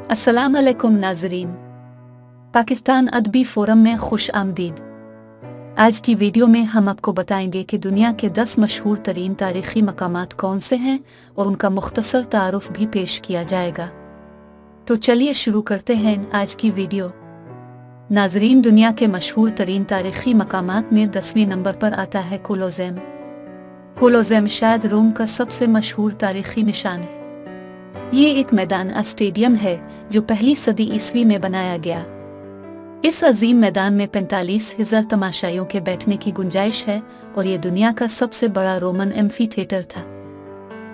अस्सलाम अलैकुम नाज़रीन। पाकिस्तान अदबी फोरम में खुश आमदीद। आज की वीडियो में हम आपको बताएंगे कि दुनिया के 10 मशहूर तरीन तारीख़ी मकामात कौन से हैं और उनका मुख्तसर तारुफ भी पेश किया जाएगा। तो चलिए शुरू करते हैं आज की वीडियो। नाज़रीन, दुनिया के मशहूर तरीन तारीख़ी मकामात में 10वें नंबर पर आता है कोलोसेम। कोलोसेम शायद रोम का सबसे मशहूर तारीख़ी निशान है। ये एक मैदान स्टेडियम है जो पहली सदी ईस्वी में बनाया गया। इस अजीम मैदान में 45,000 तमाशाइयों के बैठने की गुंजाइश है और ये दुनिया का सबसे बड़ा रोमन एम्फी थिएटर था।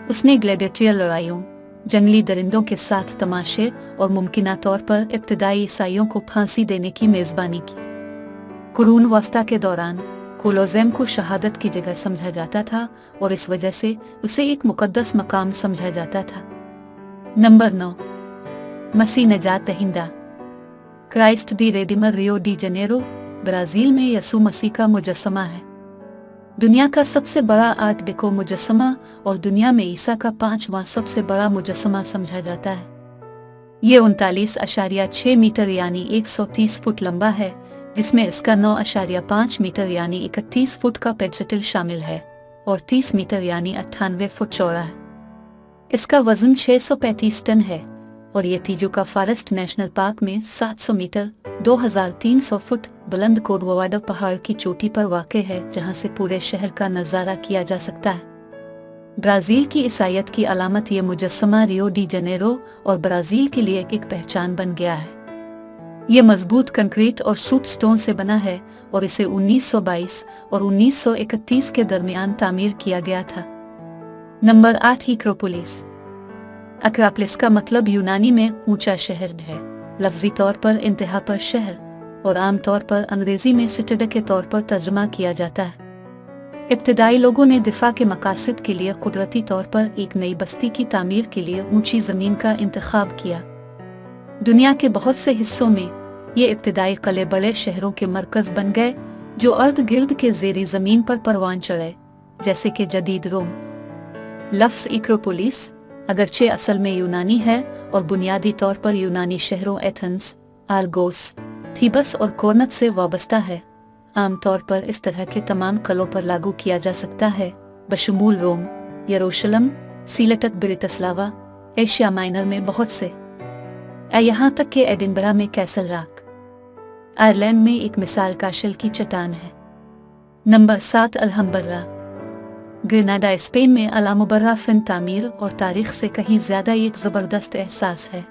उसने ग्लैडिएटर लड़ाइयों, जंगली दरिंदों के साथ तमाशे और मुमकिना तौर पर इब्तदाई ईसाइयों को फांसी देने की मेज़बानी की। कुरून वस्ता के दौरान कोलोसेम को शहादत की जगह समझा जाता था और इस वजह से उसे एक मुकद्दस मकाम समझा जाता था। नंबर 9, मसीह नजात दहिंदा। क्राइस्ट दी रेडिमर रियो डी जनेरो, ब्राज़ील में यसू मसीह का मुजस्समा है। दुनिया का सबसे बड़ा आर्ट डेको मुजस्समा और दुनिया में ईसा का 5वां सबसे बड़ा मुजस्समा समझा जाता है। ये 39.6 मीटर यानी 130 फुट लंबा है, जिसमें इसका 9.5 मीटर यानी 31 फुट का पेडस्टल शामिल है और 30 मीटर यानी 98 फुट चौड़ा है। इसका वजन 635 टन है और ये तिजुका फॉरेस्ट नेशनल पार्क में 700 मीटर 2300 फुट बुलंद कोर्कोवाडो पहाड़ की चोटी पर वाक़ है, जहां से पूरे शहर का नज़ारा किया जा सकता है। ब्राज़ील की ईसाइयत की अलामत ये मुजस्समा रियो डी जनेरो और ब्राज़ील के लिए एक पहचान बन गया है। ये मजबूत कंक्रीट और सूप स्टोन से बना है और इसे 1922 और 1931 के दरमियान तामीर किया गया था। Number 8, Acropolis. अक्रोपोलिस का मतलब यूनानी में ऊंचा शहर है, लफ्जी तौर पर इंतहा पर शहर और आम तौर पर अंग्रेजी में सिटाडेल के तौर पर तर्जुमा किया जाता है। इब्तदाई लोगों ने दिफा के मकासद के लिए कुदरती तौर पर एक नई बस्ती की तामीर के लिए ऊंची ज़मीन का इंतखाब किया। दुनिया के बहुत से हिस्सों में ये इब्तदाई किले बड़े शहरों के मरकज़ बन गए जो अर्द गिर्द के ज़ेरी ज़मीन पर परवान चढ़े, जैसे कि जदीद रोम। लफ्ज़ एक्रोपोलिस अगरचे असल में यूनानी है और बुनियादी तौर पर यूनानी शहरों एथेंस, आर्गोस, थीबस और कोरनत से वाबस्ता है। आमतौर पर इस तरह के तमाम किलों पर लागू किया जा सकता है, बशमूल रोम, यरूशलेम, सीलेटक, ब्रिटिस्लावा, एशिया माइनर में बहुत से, यहाँ तक कि एडिनबरा में कैसल रॉक, आयरलैंड में एक मिसाल काशल की चट्टान है। नंबर 7, अल्हम्बरा। ग्रेनाडा, स्पेन में अलामुबर्रा फिन तामीर और तारीख से कहीं ज्यादा एक जबरदस्त एहसास है।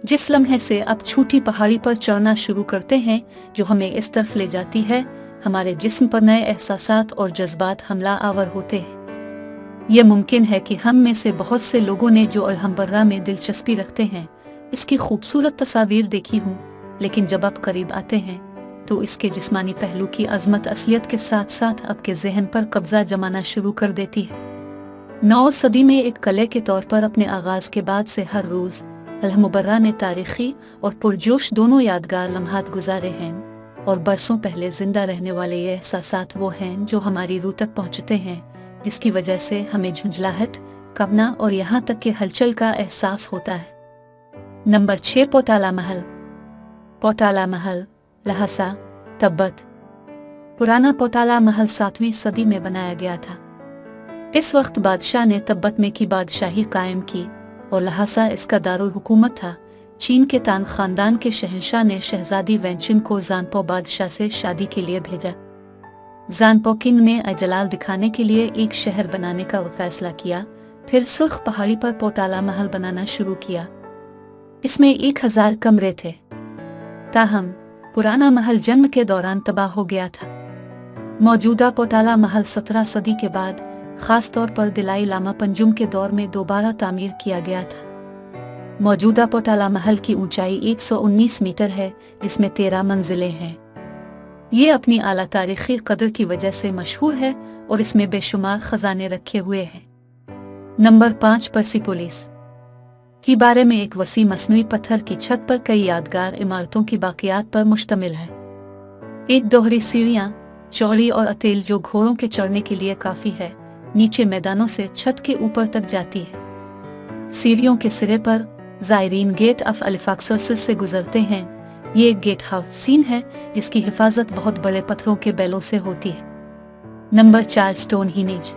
जिस लम्हे से आप छूटी पहाड़ी पर चढ़ना शुरू करते हैं जो हमें इस तरफ ले जाती है, हमारे जिस्म पर नए एहसासात और जज्बात हमला आवर होते हैं। यह मुमकिन है कि हम में से बहुत से लोगों ने जो अल्हम्बर्रा में दिलचस्पी रखते हैं इसकी खूबसूरत तस्वीर देखी हूँ, लेकिन जब आप करीब आते हैं तो इसके जिस्मानी पहलू की अजमत असलियत के साथ साथ आपके जहन पर कब्जा जमाना शुरू कर देती है। 9 सदी में एक किले के तौर पर अपने आगाज के बाद से हर रोज अल्हम्बर्रा ने तारीखी और पुरजोश दोनों यादगार लम्हात गुजारे हैं और बरसों पहले जिंदा रहने वाले ये एहसासात वो हैं जो हमारी रूह तक पहुँचते हैं, जिसकी वजह से हमें झुंझलाहट, कबना और यहाँ तक कि हलचल का एहसास होता है। नंबर 6, पोटाला महल। पोटाला महल, लहासा, तिब्बत। पुराना पोटाला महल 7वीं सदी में बनाया गया था। इस वक्त बादशाह ने तिब्बत में की बादशाही कायम की और लहासा इसका दारुल हुकूमत था। चीन के तान खानदान के शहंशाह ने शहजादी वेंचिन को ज़ानपो बादशाह से शादी के लिए भेजा। ज़ानपो किंग ने अजलाल दिखाने के लिए एक शहर बनाने का फैसला किया, फिर सुर्ख पहाड़ी पर पोटाला महल बनाना शुरू किया। इसमें 1000 कमरे थे। ताहम पुराना महल जंग के दौरान तबाह हो गया था। मौजूदा पोटाला महल 17 सदी के बाद खास तौर पर दिलाई लामा पंजुम के दौर में दोबारा तामीर किया गया था। मौजूदा पोटाला महल की ऊंचाई 119 मीटर है, जिसमें 13 मंजिलें हैं। ये अपनी आला तारीखी कदर की वजह से मशहूर है और इसमें बेशुमार खजाने रखे हुए हैं। नंबर 5, पर्सिपोलिस के बारे में एक वसी मसनूई पत्थर की छत पर कई यादगार इमारतों की बाकियात पर मुश्तमिल है। एक दोहरी सीढ़ियाँ चौड़ी और अतेल जो घोड़ों के चढ़ने के लिए काफी है, नीचे मैदानों से छत के ऊपर तक जाती है। सीढ़ियों के सिरे पर ज़ायरीन गेट ऑफ अल्फाक्सर्सिस से गुजरते हैं। ये एक गेट हाउस सीन है जिसकी हिफाजत बहुत बड़े पत्थरों के बैलों से होती है। नंबर 4 स्टोनहींज।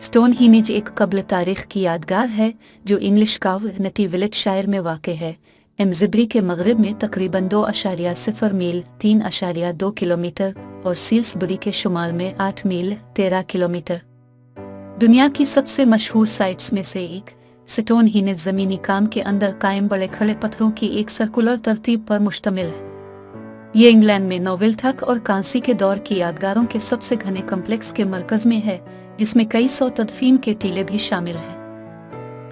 स्टोनहींज एक कब्ल तारीख की यादगार है जो इंग्लिश कम्युनिटी विलेटशायर में वाक़ है। एम्जिब्री के मगरिब में तकरीबन 2.0 मील 3.2 किलोमीटर और सील्सबरी के शुमाल में 8 मील 13 किलोमीटर। दुनिया की सबसे मशहूर साइट्स में से एक स्टोनहींज ज़मीनी काम के अंदर कायम बड़े खड़े पत्थरों की एक सर्कुलर तरतीब पर मुश्तमिल है। ये इंग्लैंड में नोवेल्थक और कांसी के दौर की यादगारों के सबसे घने कम्प्लेक्स के मरकज में है, जिसमें कई सौ तदफीन के टीले भी शामिल हैं।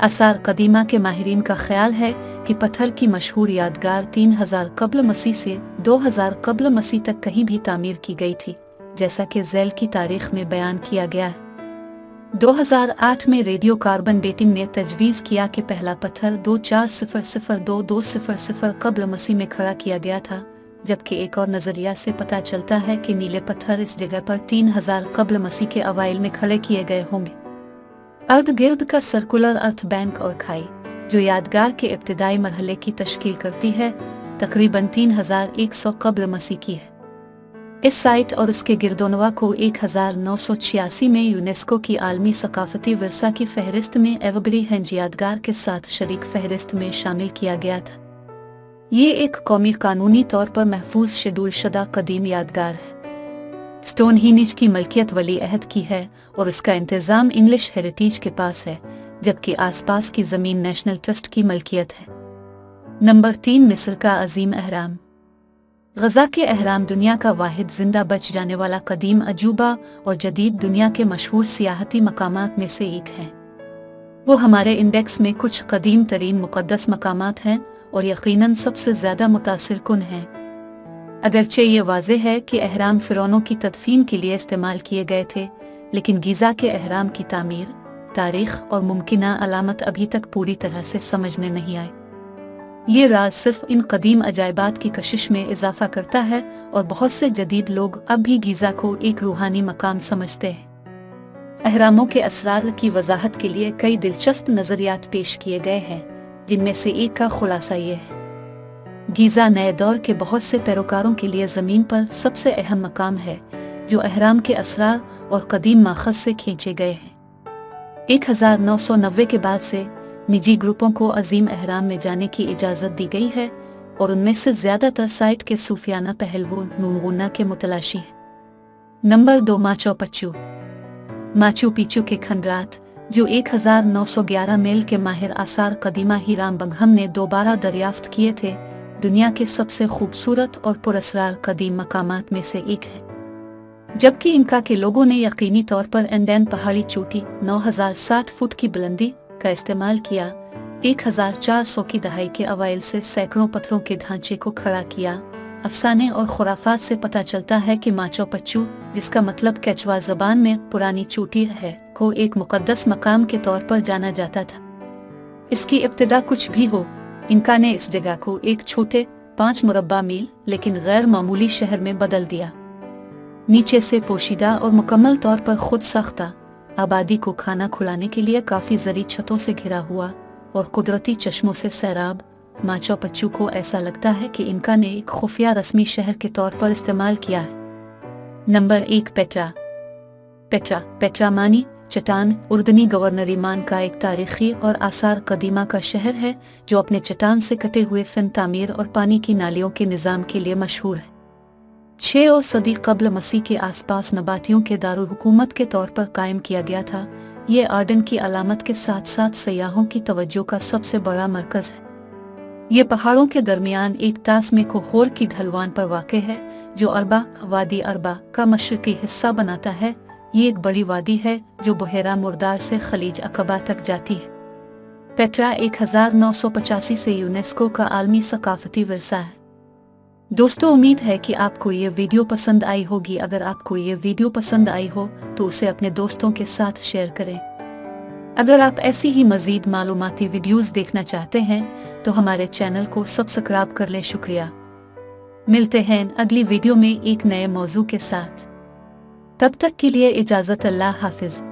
आसार कदीमा के माहिरीन का ख्याल है कि पत्थर की मशहूर यादगार 3000 कब्ल मसीह से 2000 कब्ल मसीह तक कहीं भी तामीर की गई थी, जैसा कि ज़ैल की तारीख में बयान किया गया है। 2008 में रेडियो कार्बन डेटिंग ने तजवीज़ किया कि पहला पत्थर 2400-2200 कब्ल मसीह में खड़ा किया गया था, जबकि एक और नज़रिया से पता चलता है कि नीले पत्थर इस जगह पर 3000 कब्ल मसीह के अवाइल में खड़े किए गए होंगे। अर्ध गिर्द का सर्कुलर अर्थ बैंक और खाई जो यादगार के इब्तिदाई मरहले की तश्कील करती है, तकरीबन 3100 कब्ल मसीह की है। इस साइट और उसके गिरदोनवा को 1986 में यूनेस्को की आलमी सकाफती विरसा की फहरिस्त में एवरग्रीन यादगार के साथ शरीक फहरिस्त में शामिल किया गया था। ये एक कौमी कानूनी तौर पर महफूज शेड्यूल शुदा कदीम यादगार है। स्टोनहींज की मलकियत वली अहद की है और उसका इंतज़ाम इंग्लिश हेरिटेज के पास है, जबकि आसपास की ज़मीन नेशनल ट्रस्ट की मलकियत है। नंबर 3 मिस्र का अजीम अहराम। गज़ा के अहराम दुनिया का वाहिद जिंदा बच जाने वाला कदीम अजूबा और जदीद दुनिया के मशहूर सियाहती मकामात में से एक है। वो हमारे इंडेक्स में कुछ कदीम तरीन मुक़द्दस मकामात हैं और यकीनन सबसे ज़्यादा मुतासिर कुन हैं। अगरचे ये वाज़ेह है कि अहराम फ़िरौनों की तदफीन के लिए इस्तेमाल किए गए थे, लेकिन गीज़ा के अहराम की तामीर, तारीख़ और मुमकिना अलामत अभी तक पूरी तरह से समझ में नहीं आए। ये राज सिर्फ इन कदीम अजायबात की कशिश में इजाफा करता है और बहुत से जदीद लोग अब भी गीज़ा को एक रूहानी मकाम समझते हैं। अहरामों के असरार की वजाहत के लिए कई दिलचस्प नज़रियात पेश किए गए हैं, जिनमें से एक का खुलासा ये है। गीज़ा नए दौर के बहुत से पैरोकारों के लिए ज़मीन पर सबसे अहम मकाम है, जो अहराम के असरार और कदीम माखज़ से खींचे गए हैं। 1990 के बाद से निजी ग्रुपों को अजीम अहराम में जाने की इजाज़त दी गई है और उनमें से ज़्यादातर साइट के सूफियाना पहलू नमूना के मुतलाशी हैं। Number 2 Machu Picchu. Machu Picchu के खंडरात, जो 1911 मील के माहिर आसार कदीमा हीराम बंगहम ने दोबारा दरियाफ्त किए थे, दुनिया के सबसे खूबसूरत और पुरस्रार कदीम मकामात में से एक है। जबकि इनका के लोगों ने यकीनी तौर पर एंडेन पहाड़ी चोटी 9060 फुट की बुलंदी का इस्तेमाल किया, 1400 की दहाई के अवाइल से सैकड़ों पत्थरों के ढांचे को खड़ा किया। अफसाने और खुराफात से पता चलता है कि माचू पिच्चू, जिसका मतलब केचुआ ज़बान में पुरानी चोटी है, को एक मुकद्दस मकाम के तौर पर जाना जाता था। इसकी इब्तिदा कुछ भी हो, इनका ने इस जगह को एक छोटे 5 मुरब्बा मील लेकिन गैर मामूली शहर में बदल दिया। नीचे से पोशीदा और मुकम्मल तौर पर खुद साख्ता, आबादी को खाना खुलाने के लिए काफ़ी ज़री छतों से घिरा हुआ और कुदरती चश्मों से सैराब, माचू पिच्चू को ऐसा लगता है कि इनका ने एक खुफिया रस्मी शहर के तौर पर इस्तेमाल किया है। Number 1 Petra. पेट्रा मानी चट्टान उर्दनी गवर्नर ईमान का एक तारीखी और आसार कदीमा का शहर है, जो अपने चट्टान से कटे हुए फिन तामीर और पानी की नालियों के निज़ाम के लिए मशहूर है। 6 सदी कब्ल मसीह के आसपास नबातियों के दारुल हुकूमत के तौर पर कायम किया गया था। ये आर्डन की अलामत के साथ साथ सयाहों की तवज्जो का सबसे बड़ा मरकज़ है। ये पहाड़ों के दरमियान एक तासमे कोहोर की ढलवान पर वाक़े है, जो अरबा वादी अरबा का मशरक़ी हिस्सा बनाता है। ये एक बड़ी वादी है जो बहेरा मुर्दार से खलीज अकबा तक जाती है। पेट्रा 1985 से यूनेस्को का आलमी सकाफती विरसा है। दोस्तों, उम्मीद है कि आपको ये वीडियो पसंद आई होगी। अगर आपको ये वीडियो पसंद आई हो तो उसे अपने दोस्तों के साथ शेयर करें। अगर आप ऐसी ही मज़ीद मालूमाती वीडियोज़ देखना चाहते हैं तो हमारे चैनल को सब्सक्राइब कर लें। शुक्रिया। मिलते हैं अगली वीडियो में एक नए मौजू के साथ। तब तक के लिए इजाज़त। अल्लाह हाफिज़।